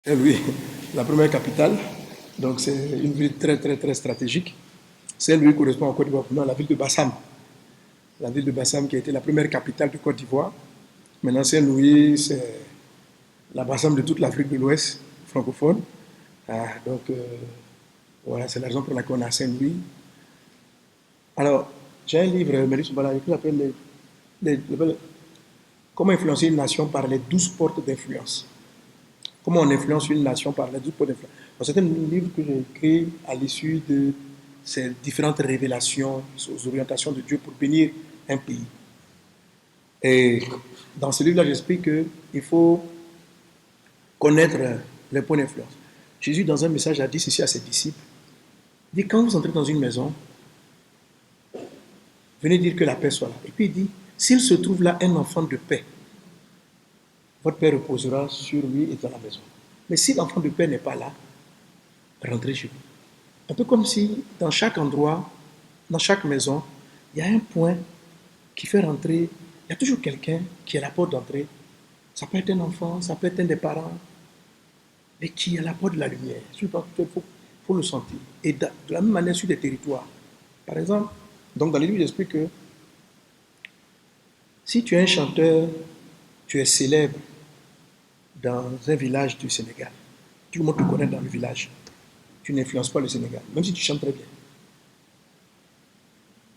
Saint-Louis, la première capitale, donc c'est une ville très très très stratégique. Saint-Louis correspond en Côte d'Ivoire à la ville de Bassam. La ville de Bassam qui a été la première capitale de Côte d'Ivoire. Maintenant, Saint-Louis, c'est la Bassam de toute l'Afrique de l'Ouest francophone. Voilà, c'est la raison pour laquelle on a Saint-Louis. Alors, j'ai un livre, Mélis Soubala, qui s'appelle Comment influencer une nation par les 12 portes d'influence. Comment on influence une nation par les 12 portes d'influence. C'est un livre que j'ai écrit à l'issue de ces différentes révélations aux orientations de Dieu pour bénir un pays. Et dans ce livre-là, j'explique qu'il faut connaître les points d'influence. Jésus, dans un message, a dit ceci à ses disciples. Il dit, quand vous entrez dans une maison, venez dire que la paix soit là. Et puis il dit, s'il se trouve là un enfant de paix, votre paix reposera sur lui et dans la maison. Mais si l'enfant de paix n'est pas là, rentrez chez vous. Un peu comme si dans chaque endroit, dans chaque maison, il y a un point qui fait rentrer, il y a toujours quelqu'un qui est à la porte d'entrée. Ça peut être un enfant, ça peut être un des parents, mais qui est à la porte de la lumière. Il faut le sentir. Et de la même manière sur des territoires. Par exemple, donc dans les livres, j'explique que si tu es un chanteur, tu es célèbre dans un village du Sénégal, tout le monde te connaît dans le village, tu n'influences pas le Sénégal, même si tu chantes très bien.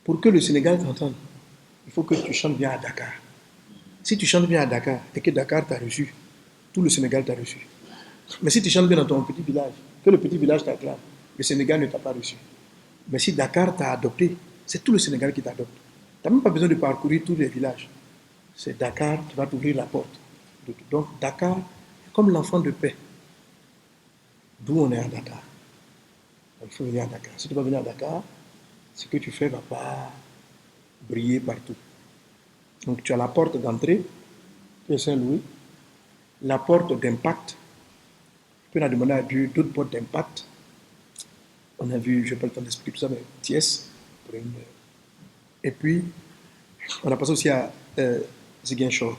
Pour que le Sénégal t'entende, il faut que tu chantes bien à Dakar. Si tu chantes bien à Dakar et que Dakar t'a reçu, tout le Sénégal t'a reçu. Mais si tu chantes bien dans ton petit village, que le petit village t'acclame, le Sénégal ne t'a pas reçu. Mais si Dakar t'a adopté, c'est tout le Sénégal qui t'adopte. Tu n'as même pas besoin de parcourir tous les villages. C'est Dakar qui va t'ouvrir la porte. Donc Dakar est comme l'enfant de paix. D'où on est à Dakar. Il faut venir à Dakar. Si tu vas venir à Dakar, ce que tu fais ne va pas briller partout. Donc tu as la porte d'entrée, qui est Saint-Louis, la porte d'impact. Tu peux la demander à Dieu d'autres portes d'impact. On a vu, je n'ai pas le temps d'expliquer tout ça, mais Thiès. Et puis, on a passé aussi à Ziguinchor.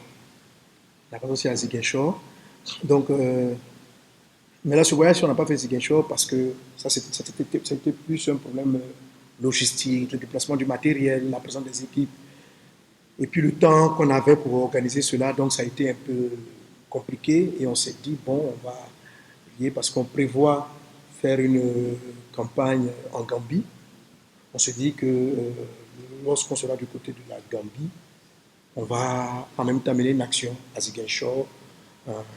On a passé aussi à Ziguinchor. Donc, mais là, ce voyage, on n'a pas fait Ziguinchor parce que ça, c'était plus un problème logistique, le déplacement du matériel, la présence des équipes. Et puis le temps qu'on avait pour organiser cela, donc ça a été un peu compliqué et on s'est dit, bon, on va lier parce qu'on prévoit faire une campagne en Gambie. On se dit que lorsqu'on sera du côté de la Gambie, on va en même temps mener une action à Ziguinchor.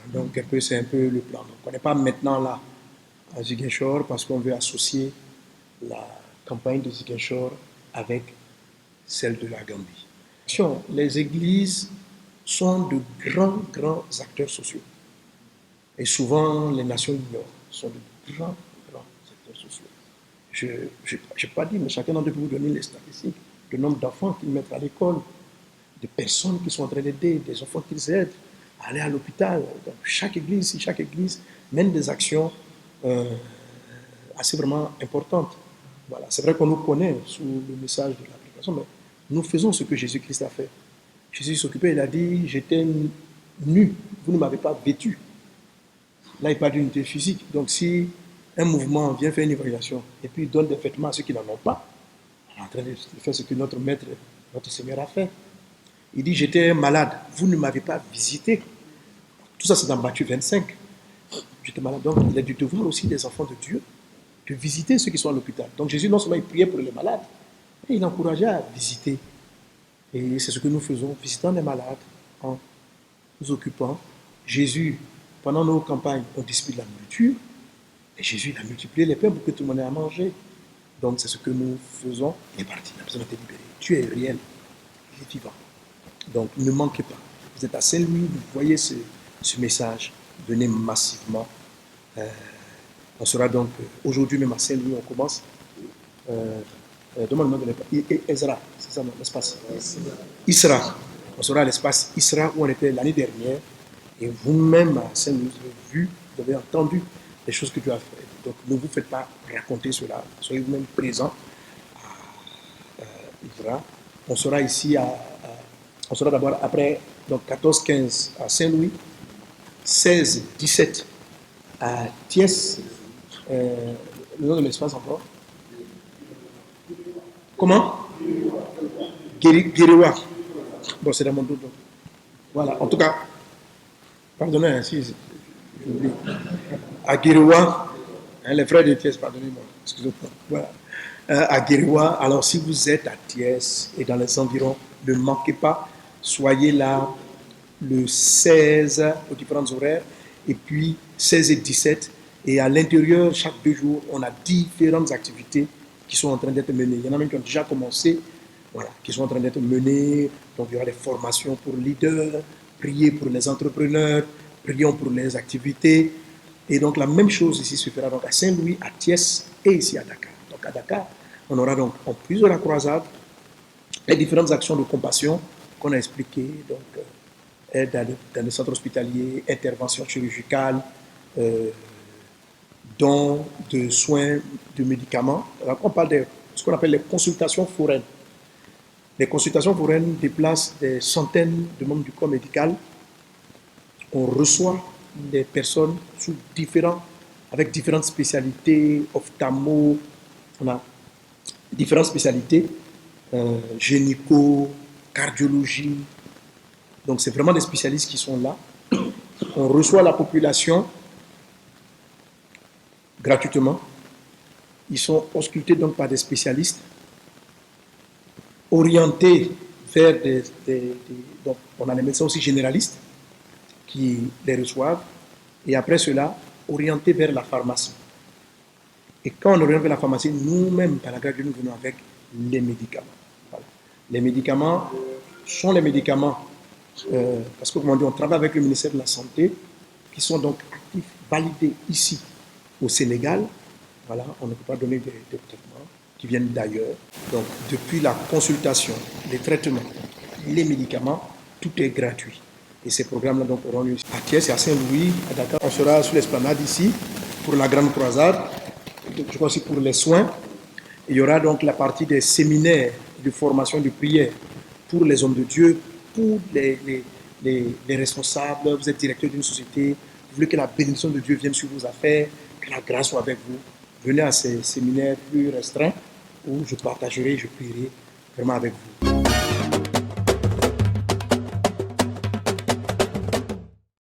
Donc c'est un peu le plan. Donc on n'est pas maintenant là à Ziguinchor parce qu'on veut associer la campagne de Ziguinchor avec celle de la Gambie. Les églises sont de grands acteurs sociaux. Et souvent, les nations ignorent, sont de grands acteurs sociaux. Je n'ai pas dit, mais chacun d'entre vous donner les statistiques, le nombre d'enfants qu'ils mettent à l'école, des personnes qui sont en train d'aider, des enfants qu'ils aident à aller à l'hôpital. Chaque église mène des actions assez vraiment importantes. Voilà. C'est vrai qu'on nous connaît sous le message de l'application, mais nous faisons ce que Jésus-Christ a fait. Jésus s'occupait, il a dit, j'étais nu, vous ne m'avez pas vêtu. Là, il parle d'unité physique. Donc, si un mouvement vient faire une évaluation et puis donne des vêtements à ceux qui n'en ont pas, on est en train de faire ce que notre maître, notre Seigneur a fait. Il dit, j'étais malade, vous ne m'avez pas visité. Tout ça, c'est dans Matthieu 25. J'étais malade. Donc, il a du devoir aussi des enfants de Dieu de visiter ceux qui sont à l'hôpital. Donc, Jésus, non seulement il priait pour les malades, mais il encourageait à visiter. Et c'est ce que nous faisons, visitant les malades, en nous occupant. Jésus, pendant nos campagnes, on distribue de la nourriture. Et Jésus, il a multiplié les pains pour que tout le monde ait à manger. Donc, c'est ce que nous faisons. Il est parti, la personne a été libérée. Dieu est réel, il est vivant. Donc, ne manquez pas. Vous êtes à Saint-Louis, vous voyez ce message. Venez massivement. On sera donc aujourd'hui même à Saint-Louis, on commence. Demande-moi de l'époque. Ezra, c'est ça l'espace. Isra. On sera à l'espace Isra où on était l'année dernière. Et vous-même à Saint-Louis, vous avez vu, vous avez entendu les choses que Dieu a fait. Donc ne vous faites pas raconter cela. Soyez vous-même présents à Isra. On sera ici on sera d'abord après donc 14-15 à Saint-Louis, 16-17 à Thiès, le nom de l'espace encore. Comment? Guéréwa. Bon, c'est dans mon dodo. Voilà, en tout cas, pardonnez hein, si j'oublie. À Guéréwa, hein, les frères de Thiès, pardonnez-moi, excusez-moi. Voilà. À Guéréwa, alors si vous êtes à Thiès et dans les environs, ne manquez pas, soyez là le 16 aux différents horaires, et puis 16 et 17. Et à l'intérieur, chaque 2 jours, on a différentes activités qui sont en train d'être menées. Il y en a même qui ont déjà commencé, voilà, qui sont en train d'être menées. Donc il y aura des formations pour leaders, prier pour les entrepreneurs, prions pour les activités. Et donc la même chose ici se fera donc à Saint-Louis, à Thiès et ici à Dakar. Donc à Dakar, on aura donc en plus de la croisade les différentes actions de compassion qu'on a expliquées, donc aide dans les centres hospitaliers, intervention chirurgicale, dons de soins, de médicaments. Alors, on parle de ce qu'on appelle les consultations foraines. Les consultations foraines déplacent des centaines de membres du corps médical. On reçoit des personnes avec différentes spécialités, ophtalmo, on a différentes spécialités, gynéco, cardiologie. Donc c'est vraiment des spécialistes qui sont là. On reçoit la population gratuitement. Ils sont auscultés donc par des spécialistes, orientés vers donc on a les médecins aussi généralistes qui les reçoivent, et après cela, orientés vers la pharmacie. Et quand on oriente vers la pharmacie, nous-mêmes, par la grâce de Dieu, nous venons avec les médicaments. Voilà. Les médicaments sont les médicaments, parce que, comment dire, on travaille avec le ministère de la Santé, qui sont donc actifs, validés ici, au Sénégal. Voilà, on ne peut pas donner des traitements qui viennent d'ailleurs. Donc, depuis la consultation, les traitements, les médicaments, tout est gratuit. Et ces programmes-là donc auront lieu à Thiès et à Saint-Louis, à Dakar. On sera sur l'esplanade ici pour la grande croisade, je crois aussi pour les soins. Il y aura donc la partie des séminaires de formation de prière pour les hommes de Dieu, pour les responsables. Vous êtes directeur d'une société, vous voulez que la bénédiction de Dieu vienne sur vos affaires, que la grâce soit avec vous. Venez à ces séminaires plus restreints où je partagerai, je prierai vraiment avec vous.